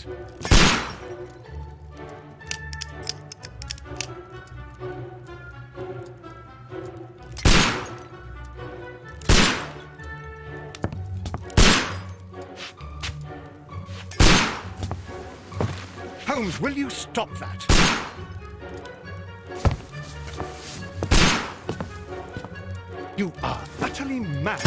vase. Holmes, will you stop that? You are utterly mad.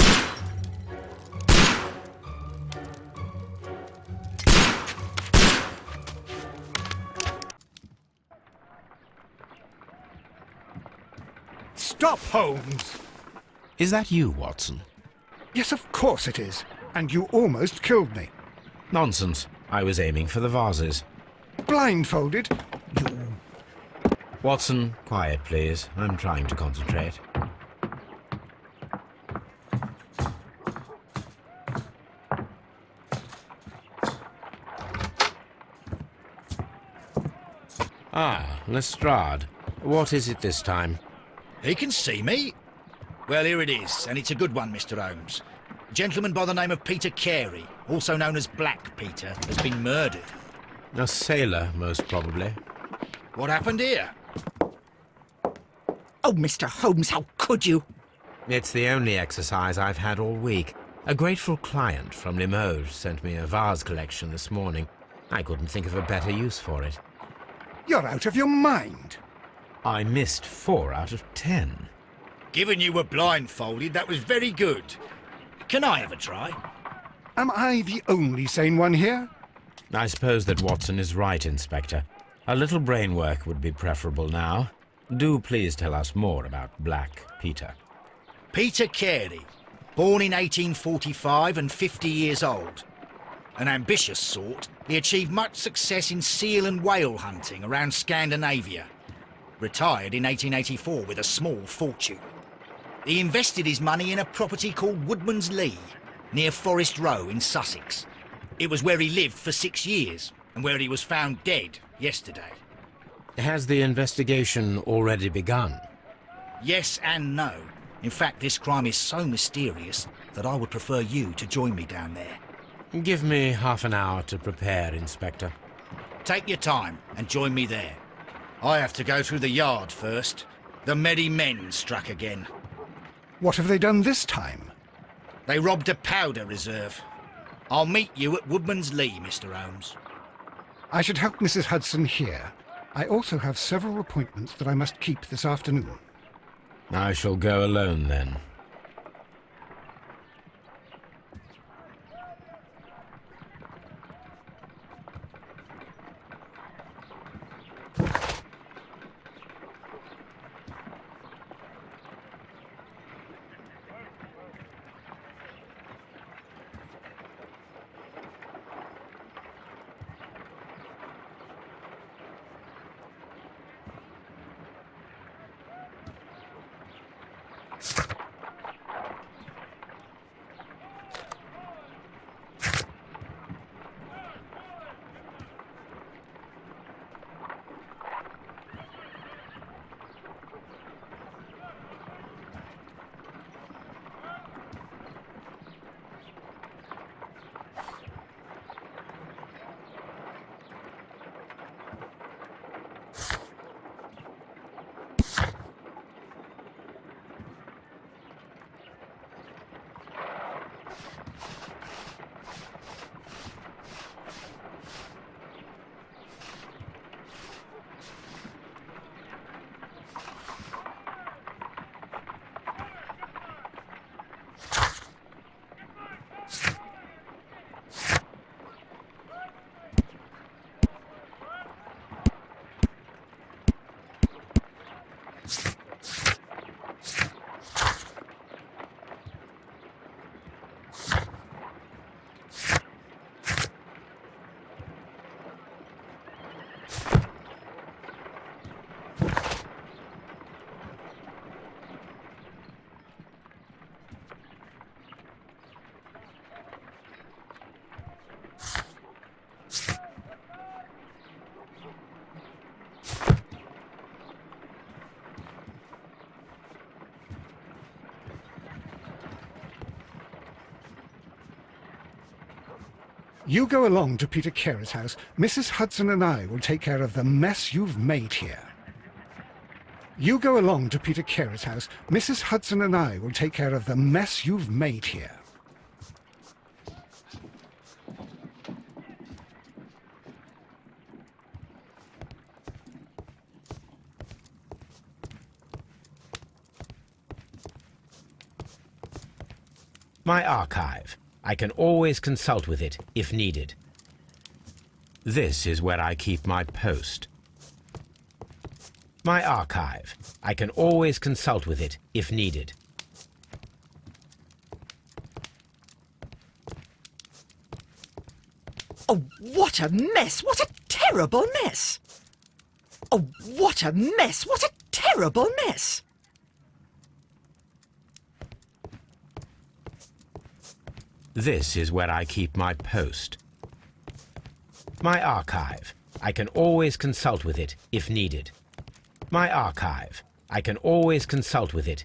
Stop, Holmes! Is that you, Watson? Yes, of course it is. And you almost killed me. Nonsense. I was aiming for the vases. Blindfolded? You... Watson, quiet, please. I'm trying to concentrate. Ah, Lestrade. What is it this time? He can see me. Well, here it is, and it's a good one, Mr. Holmes. A gentleman by the name of Peter Carey, also known as Black Peter, has been murdered. A sailor, most probably. What happened here? Oh, Mr. Holmes, how could you? It's the only exercise I've had all week. A grateful client from Limoges sent me a vase collection this morning. I couldn't think of a better use for it. You're out of your mind. I missed 4 out of 10. Given you were blindfolded, that was very good. Can I have a try? Am I the only sane one here? I suppose that Watson is right, Inspector. A little brain work would be preferable now. Do please tell us more about Black Peter. Peter Carey, born in 1845 and 50 years old. An ambitious sort, he achieved much success in seal and whale hunting around Scandinavia. Retired in 1884 with a small fortune. He invested his money in a property called Woodman's Lee, near Forest Row in Sussex. It was where he lived for 6 years, and where he was found dead yesterday. Has the investigation already begun? Yes and no. In fact, this crime is so mysterious that I would prefer you to join me down there. Give me half an hour to prepare, Inspector. Take your time and join me there. I have to go through the yard first. The merry men struck again. What have they done this time? They robbed a powder reserve. I'll meet you at Woodman's Lee, Mr. Holmes. I should help Mrs. Hudson here. I also have several appointments that I must keep this afternoon. I shall go alone, then. You go along to Peter Carey's house. Mrs. Hudson and I will take care of the mess you've made here. You go along to Peter Carey's house. Mrs. Hudson and I will take care of the mess you've made here. My archive. I can always consult with it if needed. This is where I keep my post. My archive. I can always consult with it if needed. Oh, what a mess! What a terrible mess! Oh, what a mess! What a terrible mess! This is where I keep my post. My archive. I can always consult with it if needed. My archive. I can always consult with it.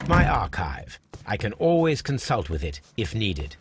My archive. I can always consult with it if needed.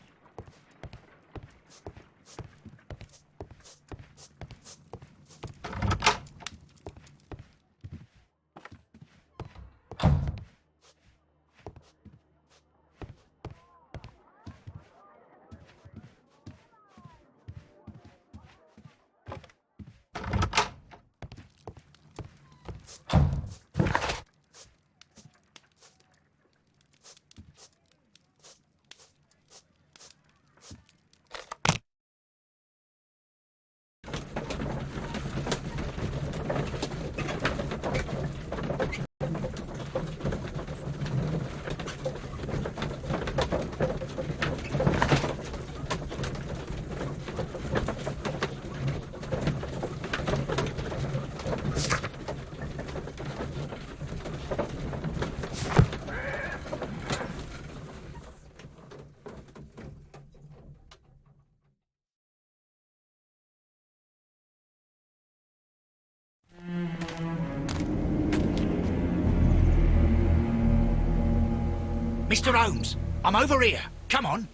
Mr. Holmes, I'm over here. Come on.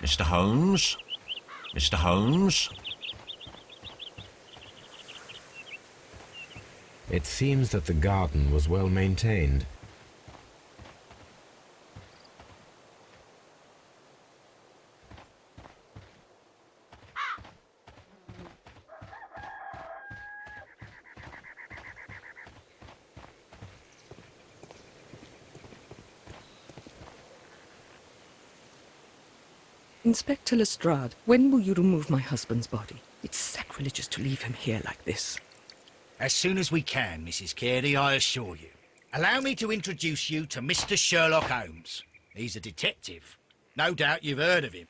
Mr. Holmes? Mr. Holmes? It seems that the garden was well maintained. Inspector Lestrade, when will you remove my husband's body? It's sacrilegious to leave him here like this. As soon as we can, Mrs. Carey, I assure you. Allow me to introduce you to Mr. Sherlock Holmes. He's a detective. No doubt you've heard of him.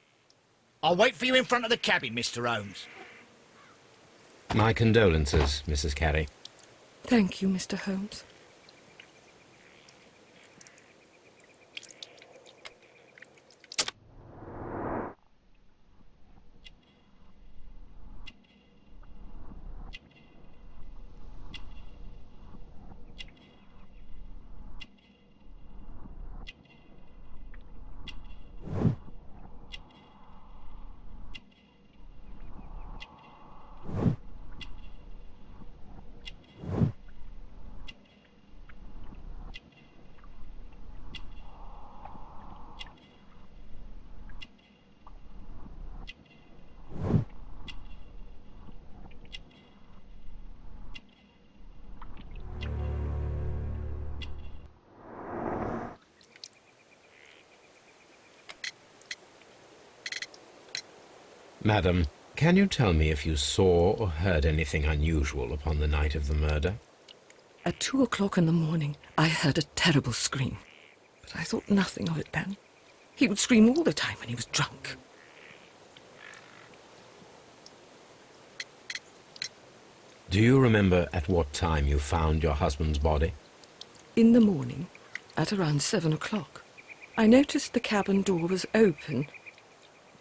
I'll wait for you in front of the cabin, Mr. Holmes. My condolences, Mrs. Carey. Thank you, Mr. Holmes. Madam, can you tell me if you saw or heard anything unusual upon the night of the murder? At 2 o'clock in the morning, I heard a terrible scream. But I thought nothing of it then. He would scream all the time when he was drunk. Do you remember at what time you found your husband's body? In the morning, at around 7 o'clock, I noticed the cabin door was open,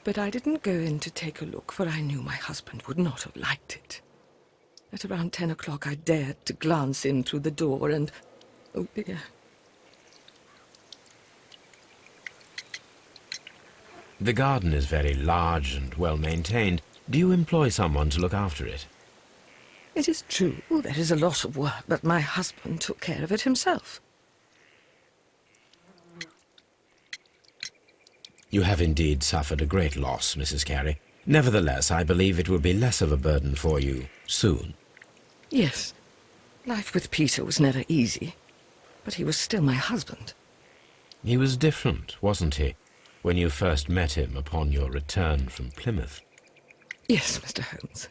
but I didn't go in to take a look, for I knew my husband would not have liked it. At around 10 o'clock, I dared to glance in through the door and... oh dear. The garden is very large and well maintained. Do you employ someone to look after it? It is true, there is a lot of work, but my husband took care of it himself. You have indeed suffered a great loss, Mrs. Carey. Nevertheless, I believe it will be less of a burden for you soon. Yes, life with Peter was never easy, but he was still my husband. He was different, wasn't he, when you first met him upon your return from Plymouth? Yes, Mr. Holmes.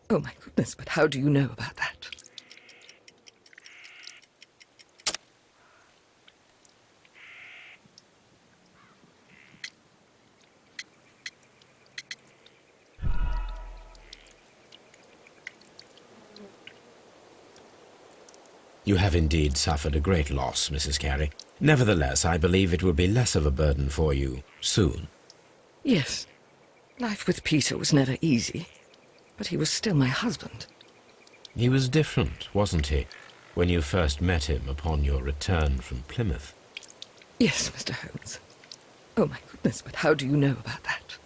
Oh, my goodness, but how do you know about that? You have indeed suffered a great loss, Mrs. Carey. Nevertheless, I believe it will be less of a burden for you soon. Yes, life with Peter was never easy, but he was still my husband. He was different, wasn't he, when you first met him upon your return from Plymouth? Yes, Mr. Holmes. Oh, my goodness, but how do you know about that?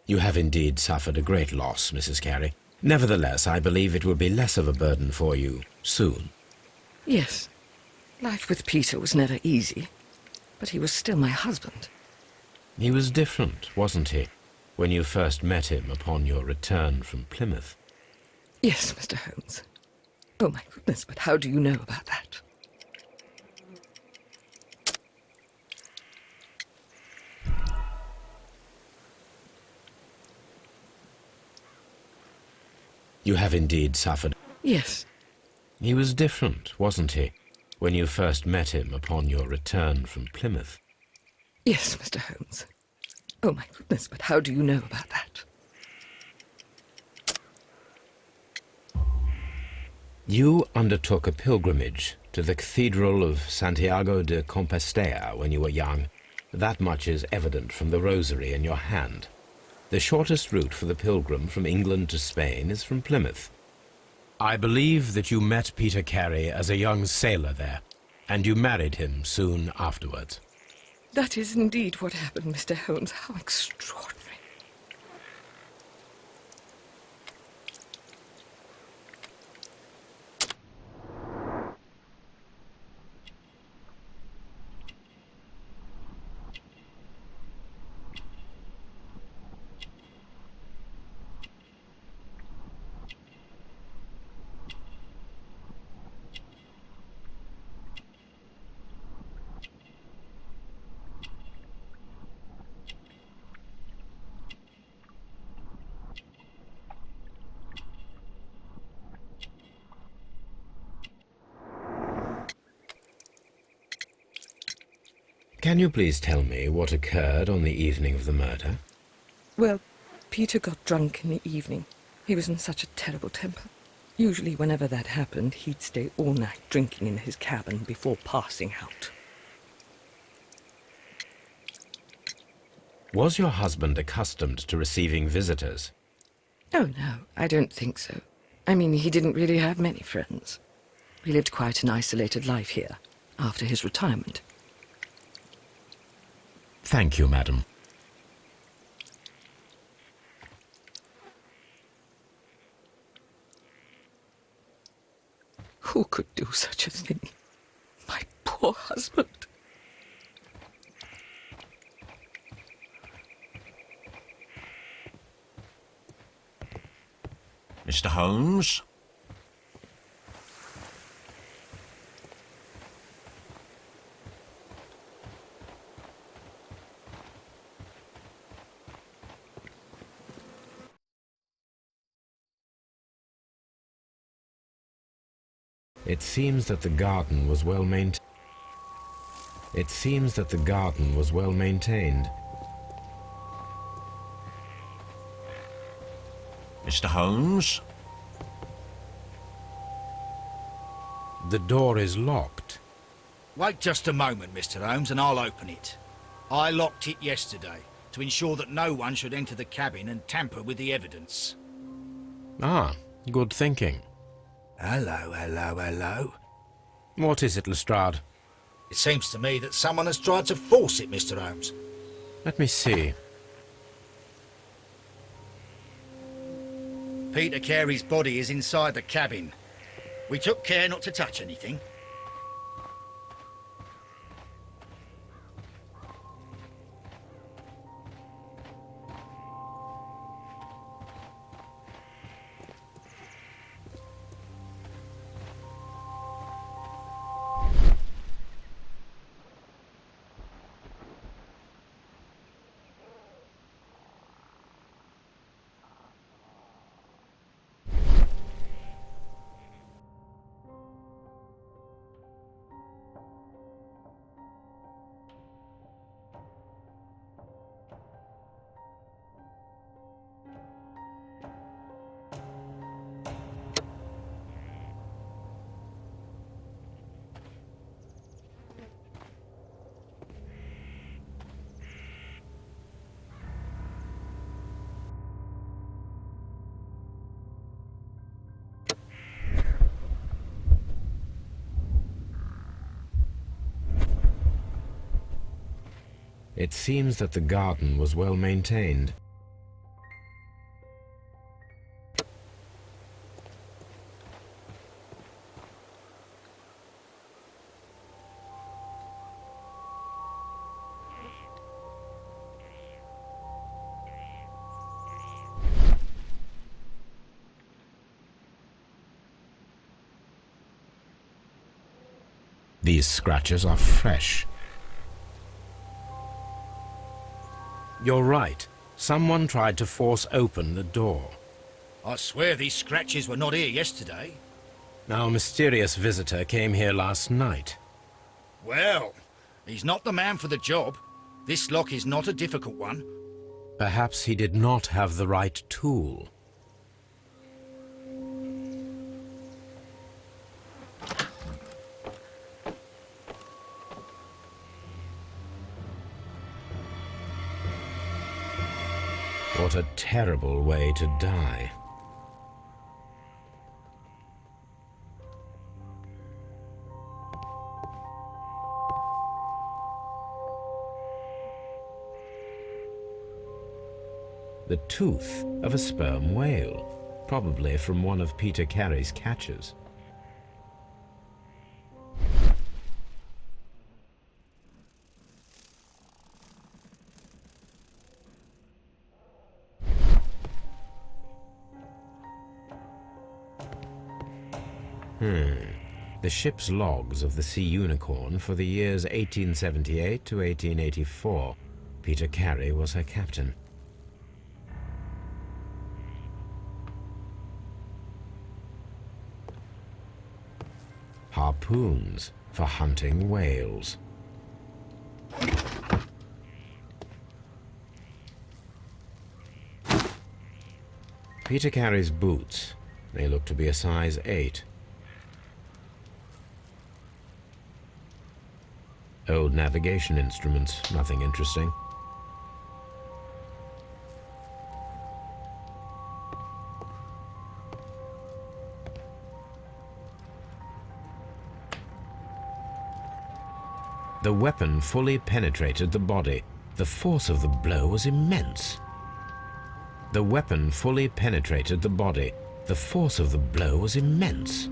You have indeed suffered a great loss, Mrs. Carey. Nevertheless, I believe it will be less of a burden for you soon. Yes. Life with Peter was never easy, but he was still my husband. He was different, wasn't he, when you first met him upon your return from Plymouth? Yes, Mr. Holmes. Oh, my goodness, but how do you know about that? You have indeed suffered. Yes. He was different, wasn't he, when you first met him upon your return from Plymouth? Yes, Mr. Holmes. Oh, my goodness, but how do you know about that? You undertook a pilgrimage to the Cathedral of Santiago de Compostela when you were young. That much is evident from the rosary in your hand. The shortest route for the pilgrim from England to Spain is from Plymouth. I believe that you met Peter Carey as a young sailor there, and you married him soon afterwards. That is indeed what happened, Mr. Holmes. How extraordinary. Can you please tell me what occurred on the evening of the murder? Well, Peter got drunk in the evening. He was in such a terrible temper. Usually whenever that happened, he'd stay all night drinking in his cabin before passing out. Was your husband accustomed to receiving visitors? Oh, no, I don't think so. I mean, he didn't really have many friends. He lived quite an isolated life here, after his retirement. Thank you, madam. Who could do such a thing? My poor husband. Mr. Holmes? It seems that the garden was well maintained. It seems that the garden was well maintained. Mr. Holmes? The door is locked. Wait just a moment, Mr. Holmes, and I'll open it. I locked it yesterday to ensure that no one should enter the cabin and tamper with the evidence. Ah, good thinking. Hello, hello, hello. What is it, Lestrade? It seems to me that someone has tried to force it, Mr. Holmes. Let me see. Peter Carey's body is inside the cabin. We took care not to touch anything. It seems that the garden was well maintained. These scratches are fresh. You're right. Someone tried to force open the door. I swear these scratches were not here yesterday. Our mysterious visitor came here last night. Well, he's not the man for the job. This lock is not a difficult one. Perhaps he did not have the right tool. What a terrible way to die. The tooth of a sperm whale, probably from one of Peter Carey's catches. The ship's logs of the Sea Unicorn for the years 1878 to 1884. Peter Carey was her captain. Harpoons for hunting whales. Peter Carey's boots. They look to be a size 8. Old navigation instruments, nothing interesting. The weapon fully penetrated the body. The force of the blow was immense. The weapon fully penetrated the body. The force of the blow was immense.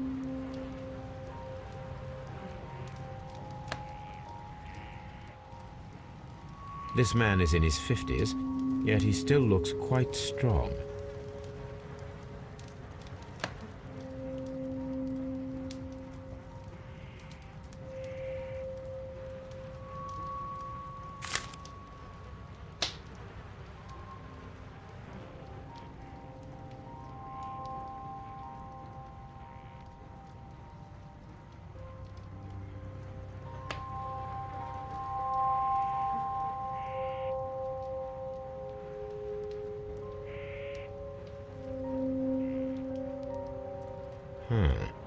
This man is in his 50s, yet he still looks quite strong.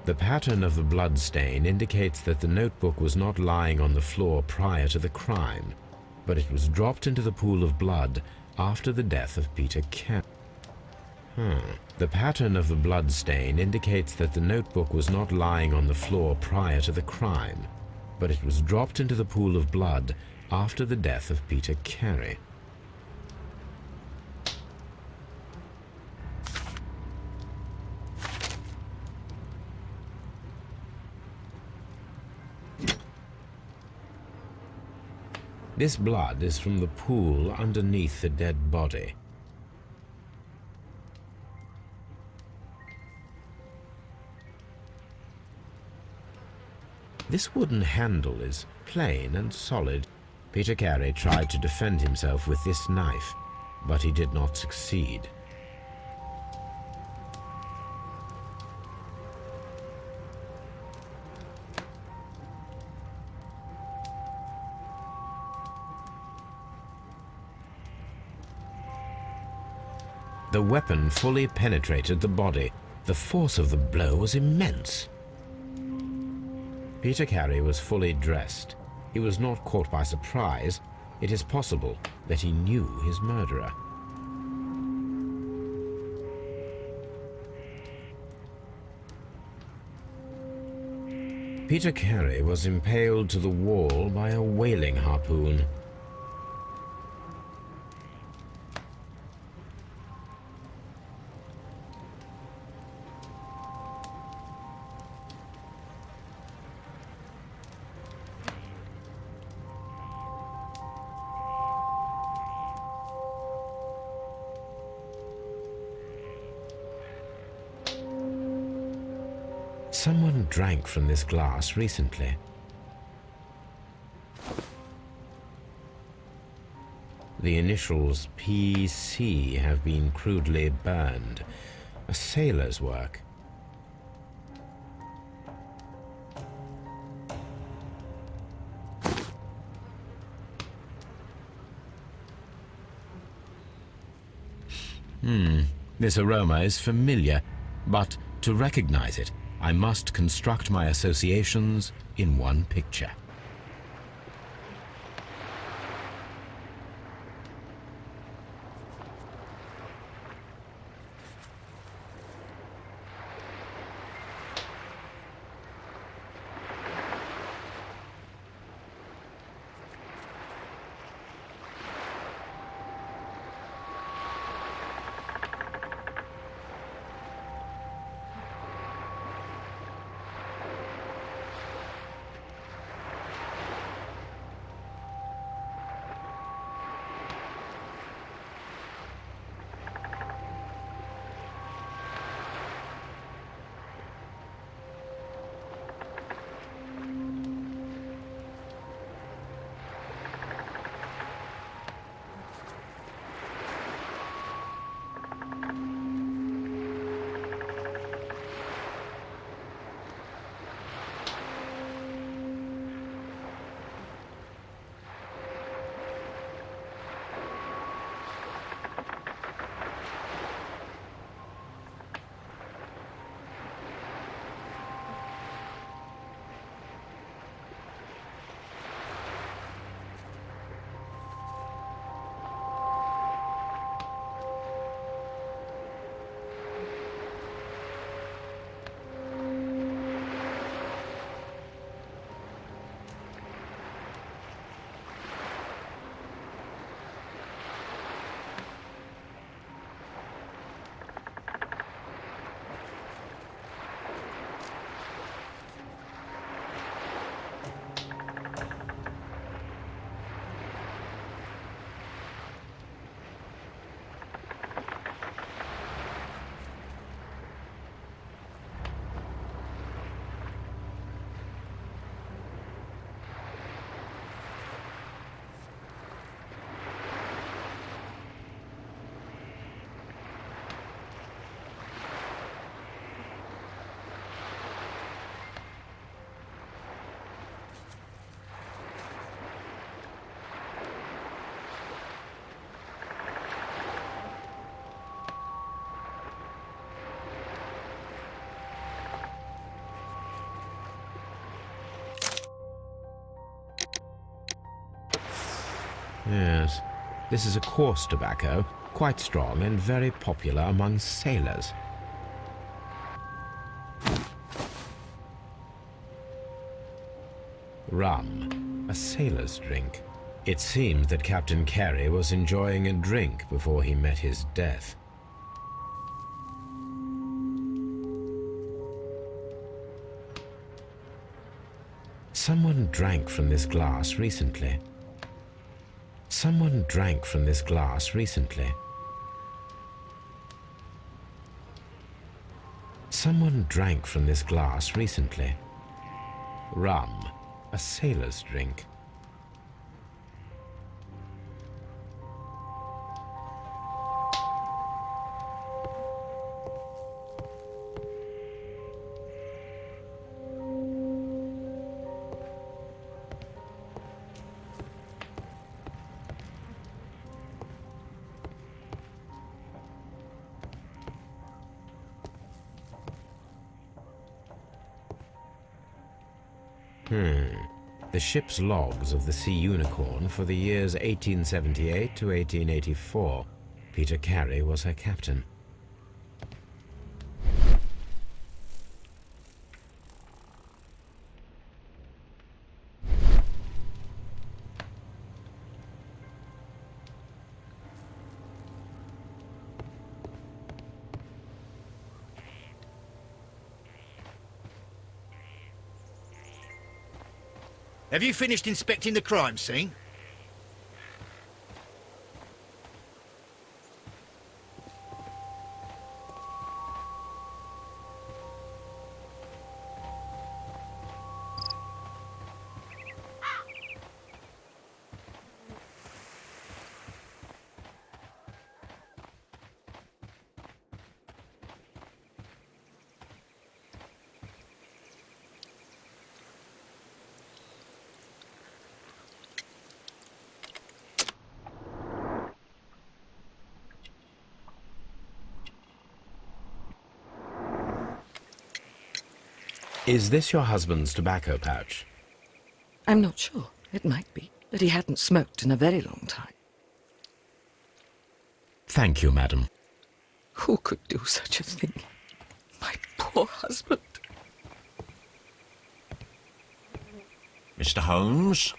The pattern of the blood stain indicates that the notebook was not lying on the floor prior to the crime, but it was dropped into the pool of blood after the death of Peter Carey. The pattern of the blood stain indicates that the notebook was not lying on the floor prior to the crime, but it was dropped into the pool of blood after the death of Peter Carey. This blood is from the pool underneath the dead body. This wooden handle is plain and solid. Peter Carey tried to defend himself with this knife, but he did not succeed. The weapon fully penetrated the body. The force of the blow was immense. Peter Carey was fully dressed. He was not caught by surprise. It is possible that he knew his murderer. Peter Carey was impaled to the wall by a whaling harpoon. Someone drank from this glass recently. The initials PC have been crudely burned. A sailor's work. This aroma is familiar, but to recognize it, I must construct my associations in one picture. Yes, this is a coarse tobacco, quite strong and very popular among sailors. Rum, a sailor's drink. It seemed that Captain Carey was enjoying a drink before he met his death. Someone drank from this glass recently. Someone drank from this glass recently. Someone drank from this glass recently. Rum, a sailor's drink. The ship's logs of the Sea Unicorn for the years 1878 to 1884. Peter Carey was her captain. Have you finished inspecting the crime scene? Is this your husband's tobacco pouch? I'm not sure. It might be, but he hadn't smoked in a very long time. Thank you, madam. Who could do such a thing? My poor husband. Mr. Holmes?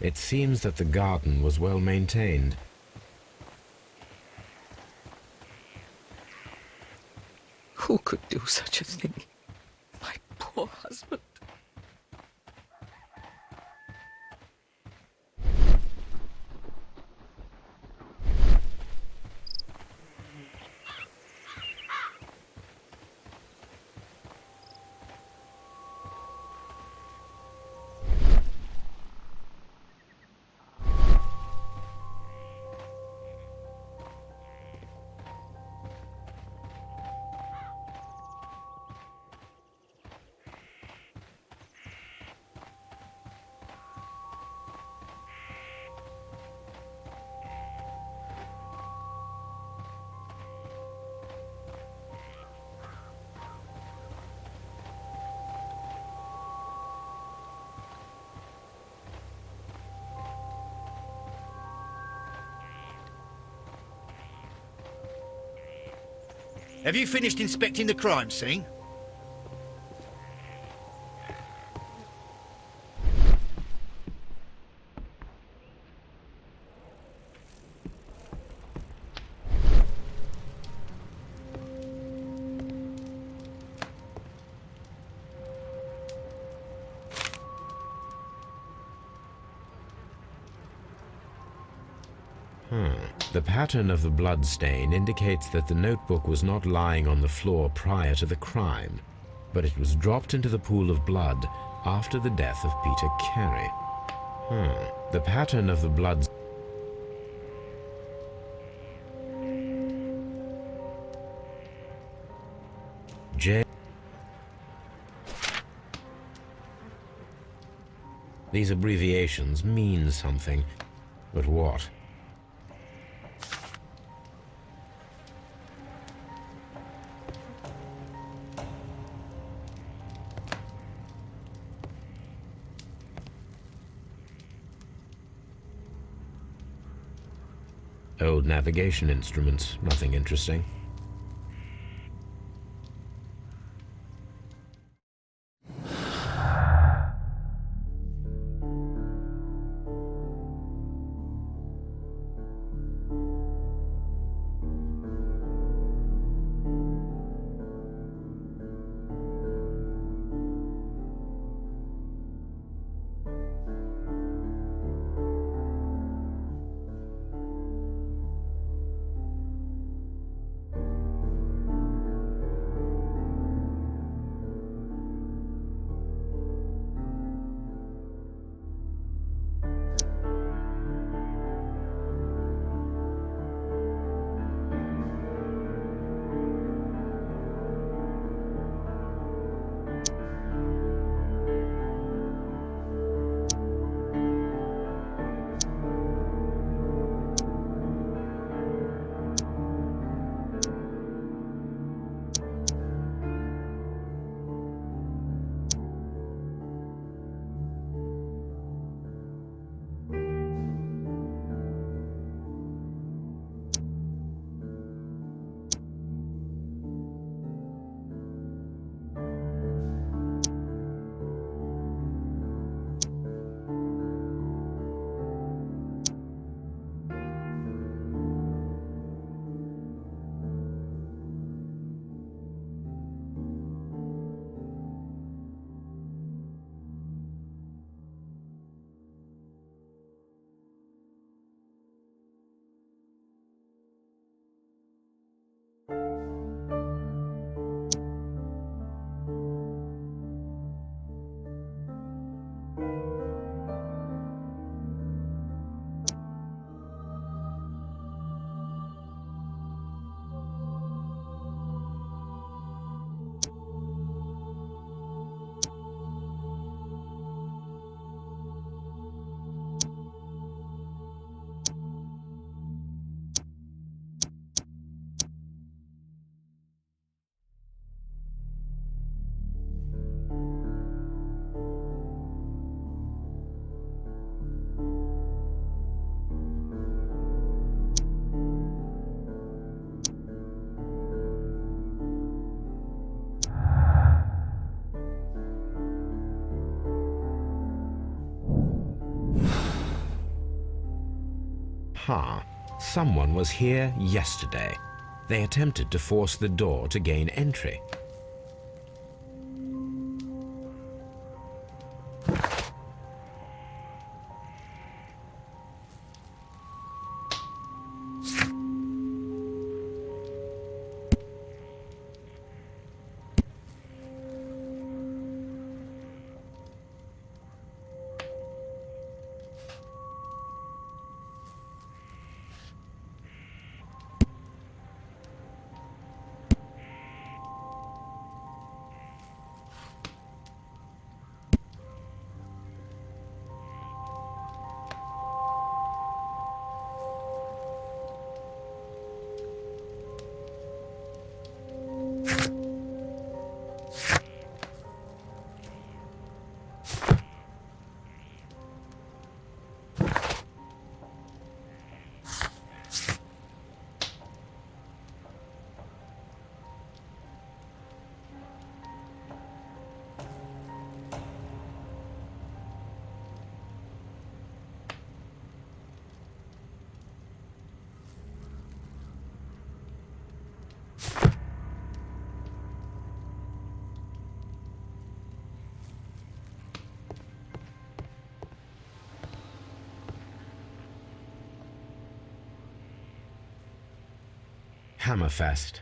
It seems that the garden was well maintained. Who could do such a thing? My poor husband. Have you finished inspecting the crime scene? The pattern of the blood stain indicates that the notebook was not lying on the floor prior to the crime. but it was dropped into the pool of blood after the death of Peter Carey. The pattern of the blood... J... These abbreviations mean something, but what? Old navigation instruments, nothing interesting. Someone was here yesterday. They attempted to force the door to gain entry. Hammerfest.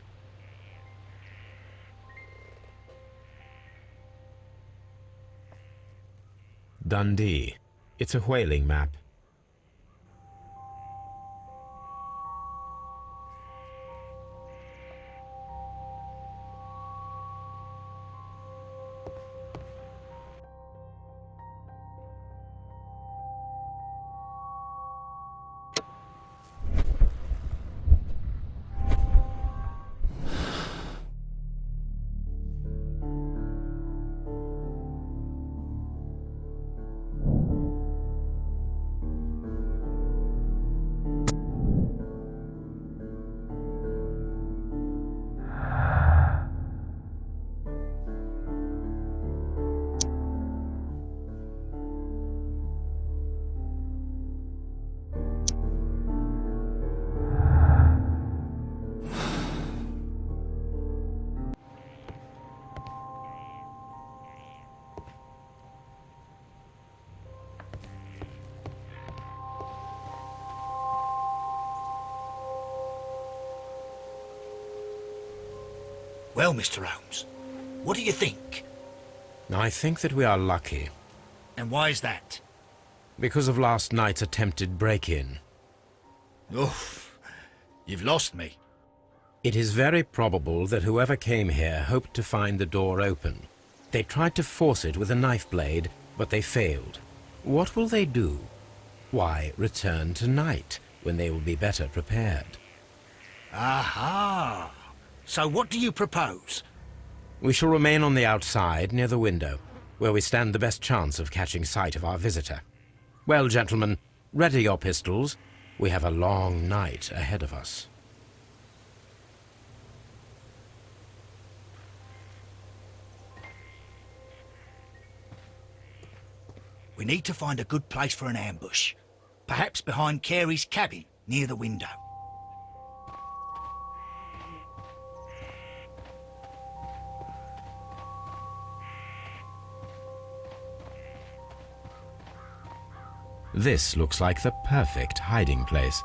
Dundee. It's a whaling map. Well, Mr. Holmes, what do you think? I think that we are lucky. And why is that? Because of last night's attempted break-in. Oof, you've lost me. It is very probable that whoever came here hoped to find the door open. They tried to force it with a knife blade, but they failed. What will they do? Why, return tonight, when they will be better prepared. Aha! So what do you propose? We shall remain on the outside, near the window, where we stand the best chance of catching sight of our visitor. Well, gentlemen, ready your pistols. We have a long night ahead of us. We need to find a good place for an ambush. Perhaps behind Carey's cabin, near the window. This looks like the perfect hiding place.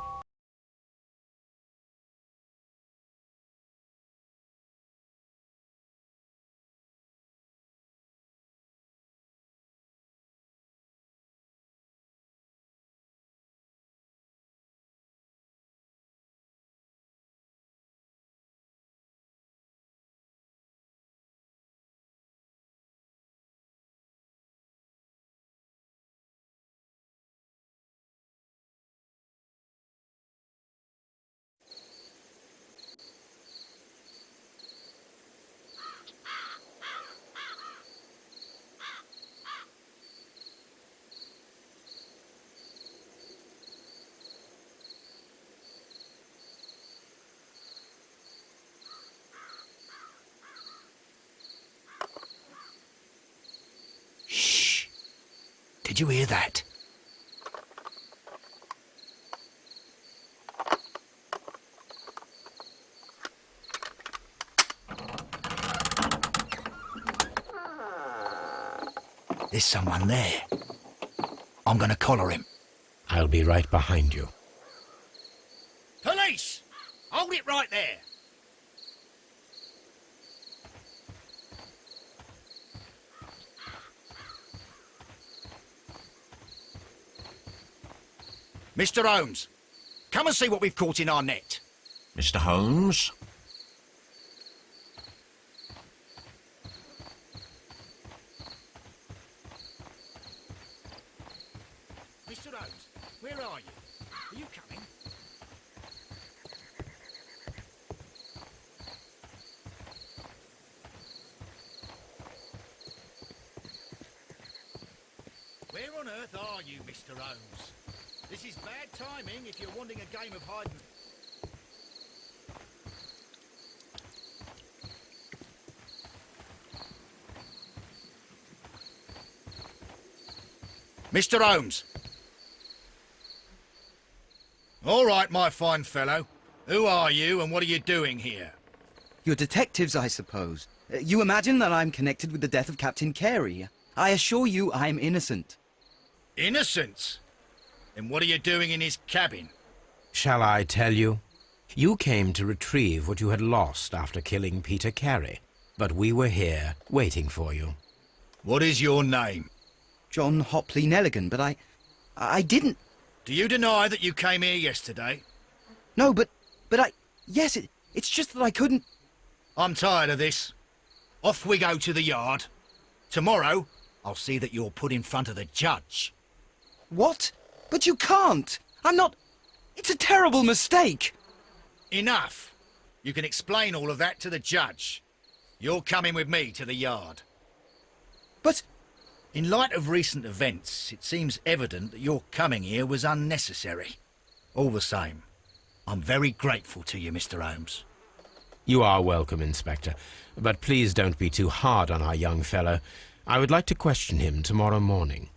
Shh! Did you hear that? There's someone there. I'm gonna collar him. I'll be right behind you. Police! Hold it right there! Mr. Holmes, come and see what we've caught in our net. Mr. Holmes? Mr. Holmes, where are you? Are you coming? Where on earth are you, Mr. Holmes? This is bad timing if you're wanting a game of hide and... Mr. Holmes. All right, my fine fellow. Who are you and what are you doing here? You're detectives, I suppose. You imagine that I'm connected with the death of Captain Carey. I assure you I'm innocent. Innocent? Then what are you doing in his cabin? Shall I tell you? You came to retrieve what you had lost after killing Peter Carey, but we were here waiting for you. What is your name? John Hopley Nelligan, but I didn't... Do you deny that you came here yesterday? No, but yes, it's just that I couldn't... I'm tired of this. Off we go to the yard. Tomorrow, I'll see that you're put in front of the judge. What? But you can't! I'm not... It's a terrible mistake! Enough. You can explain all of that to the judge. You're coming with me to the yard. But... In light of recent events, it seems evident that your coming here was unnecessary. All the same, I'm very grateful to you, Mr. Holmes. You are welcome, Inspector. But please don't be too hard on our young fellow. I would like to question him tomorrow morning.